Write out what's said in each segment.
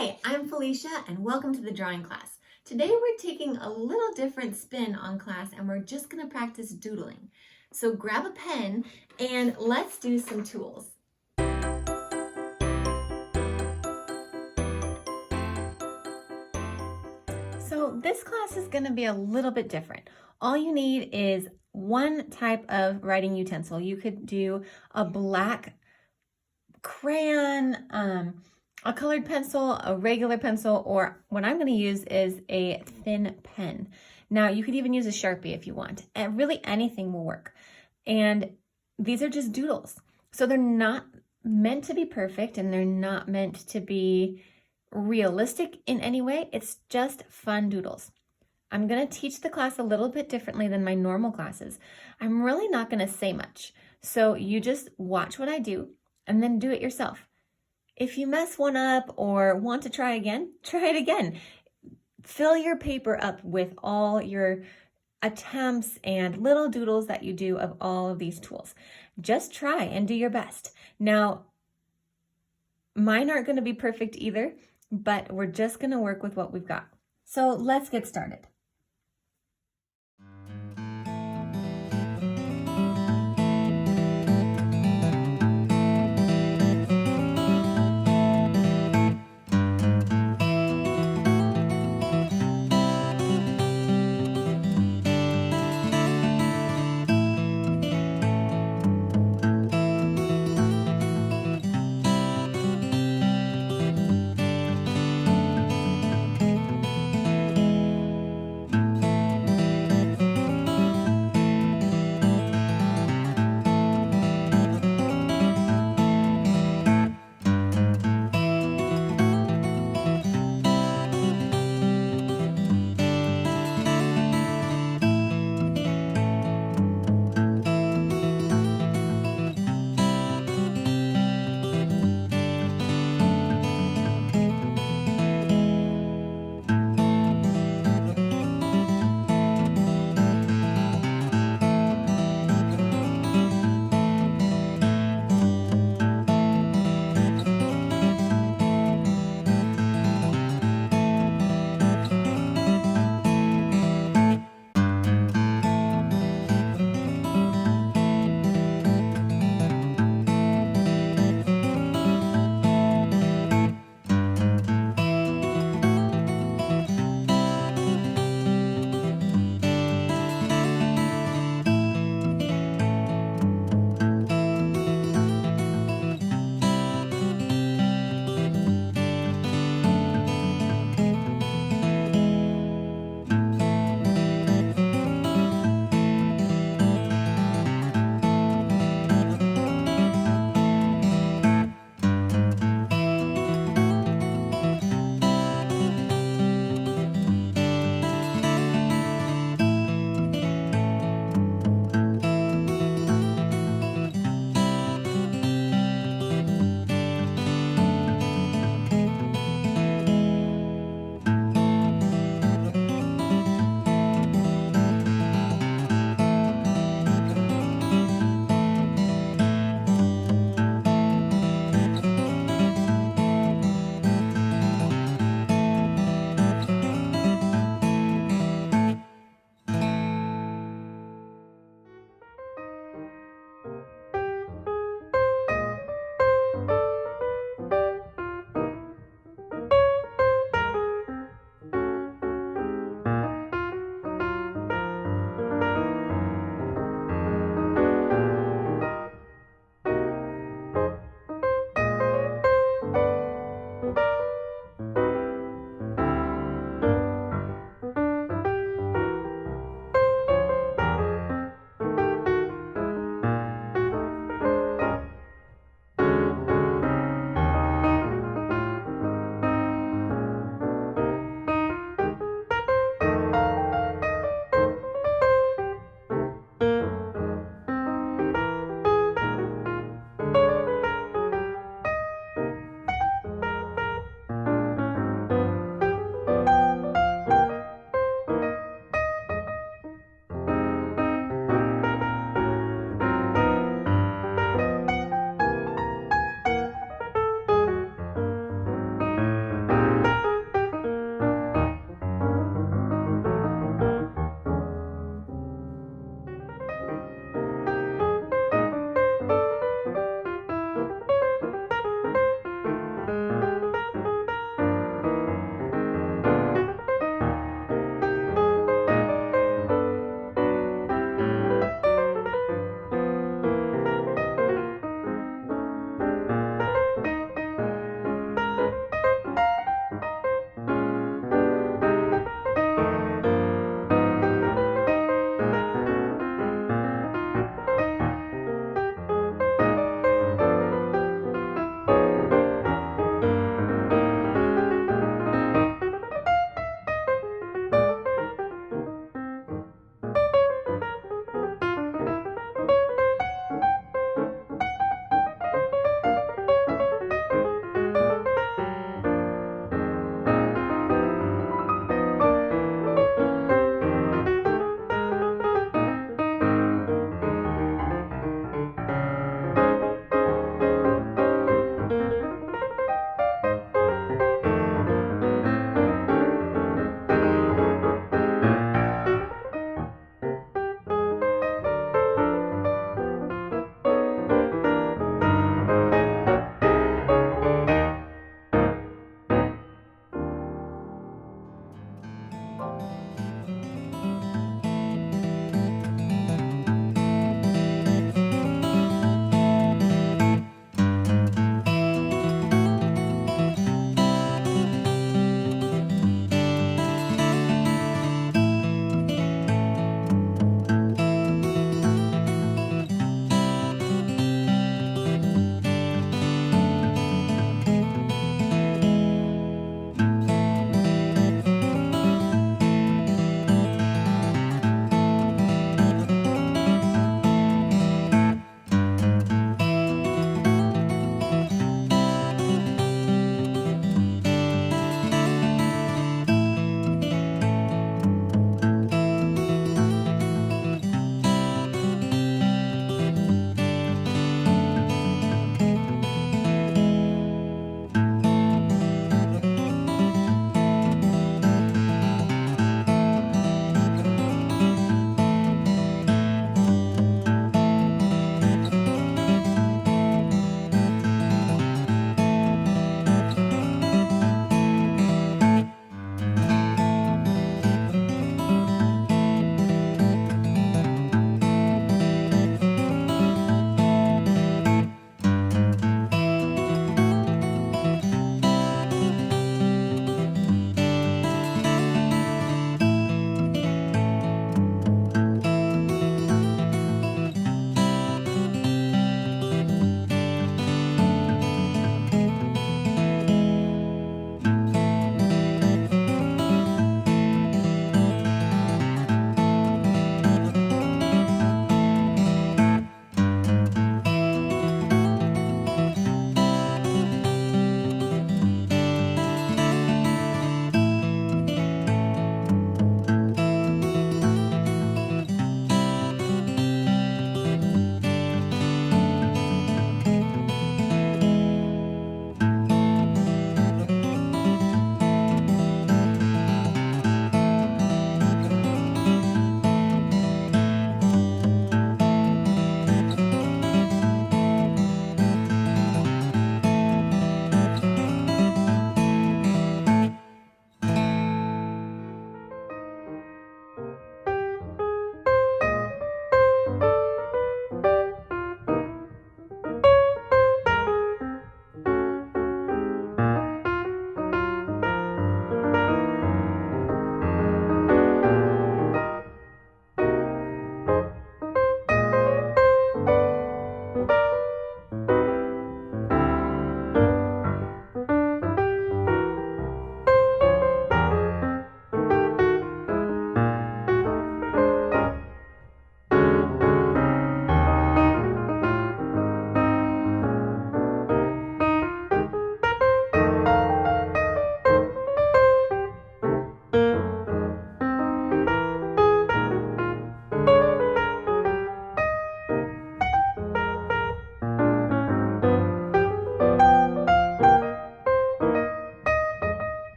Hi, I'm Felicia and welcome to the drawing class. Today we're taking a little different spin on class and we're just going to practice doodling. So grab a pen and let's do some tools. So this class is going to be a little bit different. All you need is one type of writing utensil. You could do a black crayon, a colored pencil, a regular pencil, or what I'm going to use is a thin pen. Now, you could even use a Sharpie if you want, and really anything will work. And these are just doodles. So they're not meant to be perfect and they're not meant to be realistic in any way. It's just fun doodles. I'm going to teach the class a little bit differently than my normal classes. I'm really not going to say much. So you just watch what I do and then do it yourself. If you mess one up or want to try again, try it again. Fill your paper up with all your attempts and little doodles that you do of all of these tools. Just try and do your best. Now, mine aren't going to be perfect either, but we're just going to work with what we've got. So let's get started.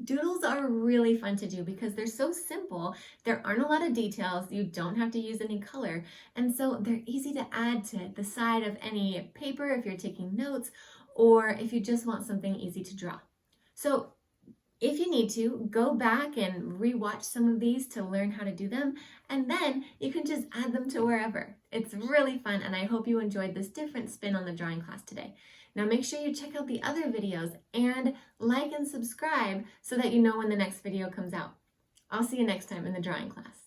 Doodles are really fun to do because they're so simple. There aren't a lot of details. You don't have to use any color. And so they're easy to add to the side of any paper if you're taking notes or if you just want something easy to draw. So if you need to, go back and rewatch some of these to learn how to do them, and then you can just add them to wherever. It's really fun, and I hope you enjoyed this different spin on the drawing class today. Now make sure you check out the other videos and like and subscribe so that you know when the next video comes out. I'll see you next time in the drawing class.